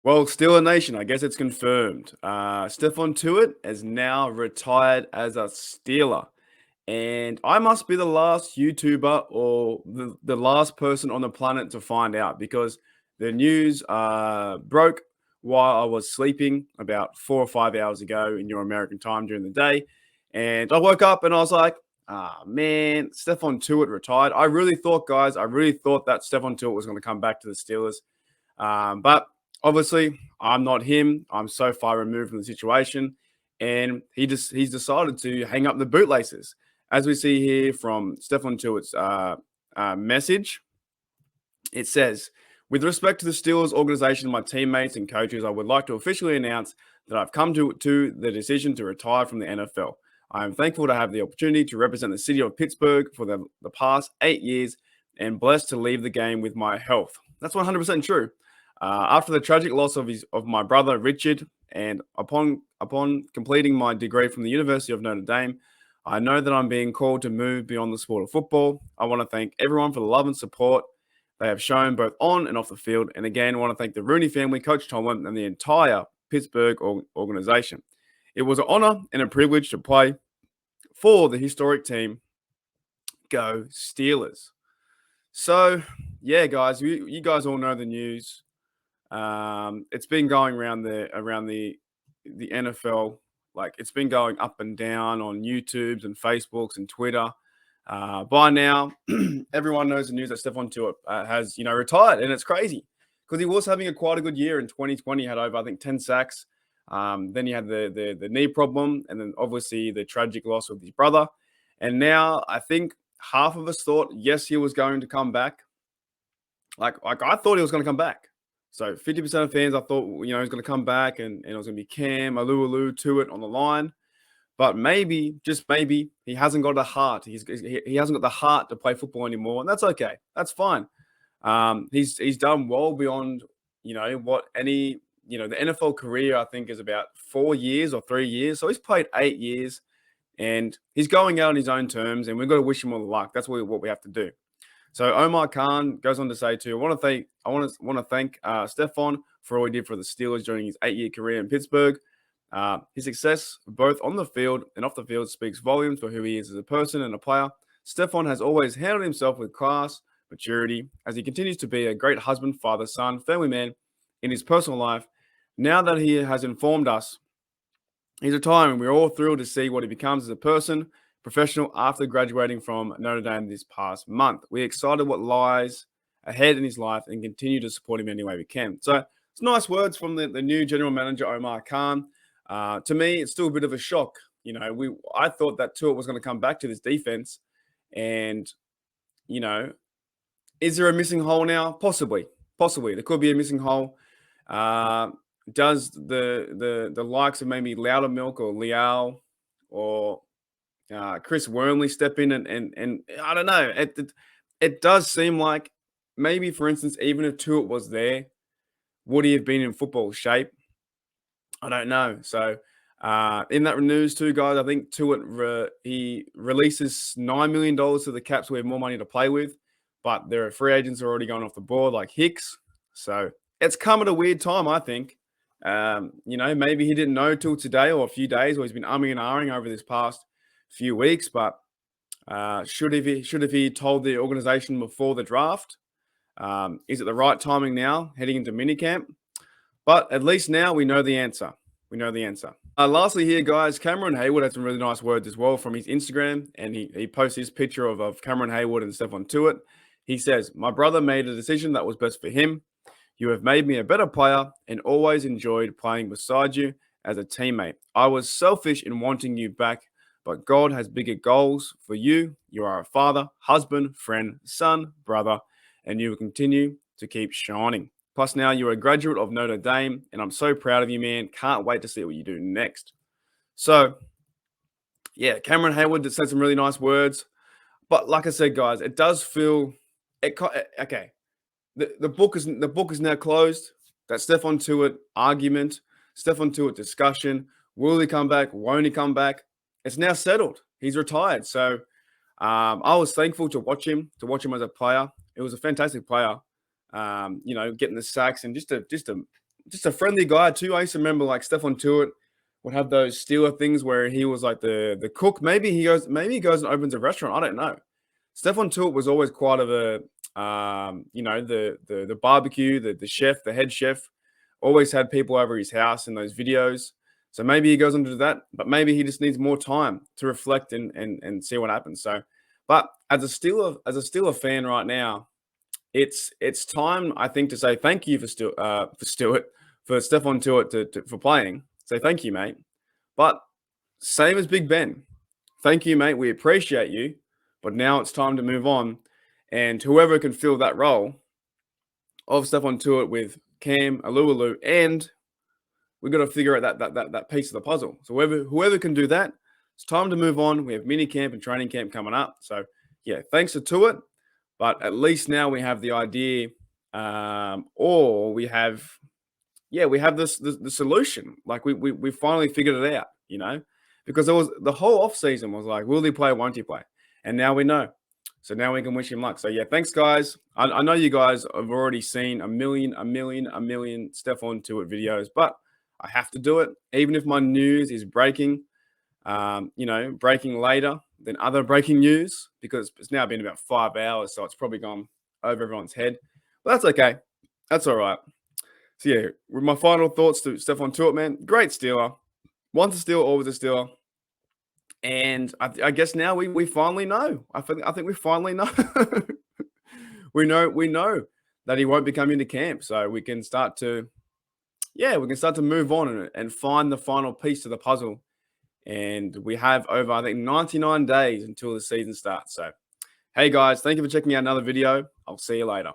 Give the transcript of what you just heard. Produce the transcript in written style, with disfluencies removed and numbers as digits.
Well, Steeler Nation, I guess it's confirmed. Stephon Tuiit is now retired as a Steeler. And I must be the last YouTuber or the last person on the planet to find out because the news broke while I was sleeping about 4 or 5 hours ago in your American time during the day. And I woke up and I was like, man, Stephon Tuiit retired. I really thought, guys, I really thought that Stephon Tuitt was going to come back to the Steelers. But obviously, I'm not him. I'm so far removed from the situation. And he's decided to hang up the bootlaces. As we see here from Stephon Tuitt's message, it says, with respect to the Steelers organization, my teammates and coaches, I would like to officially announce that I've come to the decision to retire from the NFL. I am thankful to have the opportunity to represent the city of Pittsburgh for the past 8 years and blessed to leave the game with my health. That's 100% true. After the tragic loss of my brother Richard, and upon completing my degree from the University of Notre Dame, I know that I'm being called to move beyond the sport of football. I want to thank everyone for the love and support they have shown both on and off the field. And again, I want to thank the Rooney family, Coach Tomlin, and the entire Pittsburgh organization. It was an honor and a privilege to play for the historic team. Go Steelers. So, yeah, guys, you guys all know the news. It's been going around the NFL. Like it's been going up and down on YouTube's and Facebooks and Twitter. By now, everyone knows the news that Stephon Tuitt has retired, and it's crazy because he was having quite a good year in 2020. Had over I think 10 sacks. Then he had the knee problem, and then obviously the tragic loss of his brother. And now I think half of us thought yes he was going to come back. Like I thought he was going to come back. So 50% of fans, I thought, he's going to come back and it was going to be Cam, Alu, Tuitt on the line. But maybe, just maybe, he hasn't got the heart. He hasn't got the heart to play football anymore. And that's okay. That's fine. He's done well beyond, what any, the NFL career, I think, is about 4 years or 3 years. So he's played 8 years and he's going out on his own terms. And we've got to wish him all the luck. That's what we have to do. So Omar Khan goes on to say too, I want to thank Stephon for all he did for the Steelers during his 8-year career in Pittsburgh. His success both on the field and off the field speaks volumes for who he is as a person and a player. Stephon has always handled himself with class, maturity, as he continues to be a great husband, father, son, family man in his personal life. Now that he has informed us he's retiring, we're all thrilled to see what he becomes as a person, professional after graduating from Notre Dame this past month. We're excited what lies ahead in his life and continue to support him any way we can. So it's nice words from the new general manager, Omar Khan. To me, it's still a bit of a shock. I thought that Tuitt was going to come back to this defense. And, is there a missing hole now? Possibly. There could be a missing hole. Does the likes of maybe Loudermilk or Liao or Chris Wormley step in and I don't know. It does seem like maybe, for instance, even if Tuitt was there, would he have been in football shape? I don't know. So in that news too, guys, I think Tuitt he releases $9 million to the Caps. We have more money to play with, but there are free agents already going off the board like Hicks. So it's come at a weird time, I think. Maybe he didn't know till today or a few days, or he's been umming and ahhing over this past few weeks, but should have he told the organization before the draft? Is it the right timing now, heading into minicamp? But at least now we know the answer. Lastly here, guys, Cameron Hayward had some really nice words as well from his Instagram, and he posts his picture of Cameron Hayward and Stephon Tuitt. He says, my brother made a decision that was best for him. You have made me a better player and always enjoyed playing beside you as a teammate. I was selfish in wanting you back, but God has bigger goals for you. You are a father, husband, friend, son, brother, and you will continue to keep shining. Plus, now you're a graduate of Notre Dame, and I'm so proud of you, man. Can't wait to see what you do next. So, yeah, Cameron Hayward said some really nice words. But like I said, guys, it does feel okay. The book is now closed. That Stephon Tuitt argument, Stephon Tuitt discussion. Will he come back? Won't he come back? It's now settled. He's retired. So I was thankful to watch him as a player. It was a fantastic player. Getting the sacks and just just a friendly guy too. I used to remember like Stephon Tuiit would have those Steeler things where he was like the cook. Maybe he goes and opens a restaurant. I don't know. Stephon Tuitt was always quite of a the barbecue, the chef, the head chef, always had people over his house in those videos. So maybe he goes on to do that, but maybe he just needs more time to reflect and see what happens. So, but as a Steeler fan right now, it's time, I think, to say thank you for Stephon Tuitt for playing. Say thank you, mate. But same as Big Ben, thank you, mate. We appreciate you, but now it's time to move on, and whoever can fill that role of Stephon Tuitt with Cam, Alualu, and we've got to figure out that piece of the puzzle. So whoever can do that, it's time to move on. We have mini camp and training camp coming up. So yeah, thanks to Tuitt. But at least now we have the idea, or we have the solution. Like we finally figured it out, because there was the whole off season was like, will he play? Won't he play? And now we know. So now we can wish him luck. So yeah, thanks guys. I know you guys have already seen a million Stephon Tuitt videos, but I have to do it, even if my news is breaking. Breaking later than other breaking news, because it's now been about 5 hours, so it's probably gone over everyone's head. But that's okay. That's all right. So yeah, with my final thoughts to Stephon Tuitt, man, great Steeler. Once a Steeler, always a Steeler. And I guess now we finally know. I think we finally know. we know that he won't be coming to camp, so we can start to move on and find the final piece of the puzzle. And we have over, I think, 99 days until the season starts. So, hey guys, thank you for checking out another video. I'll see you later.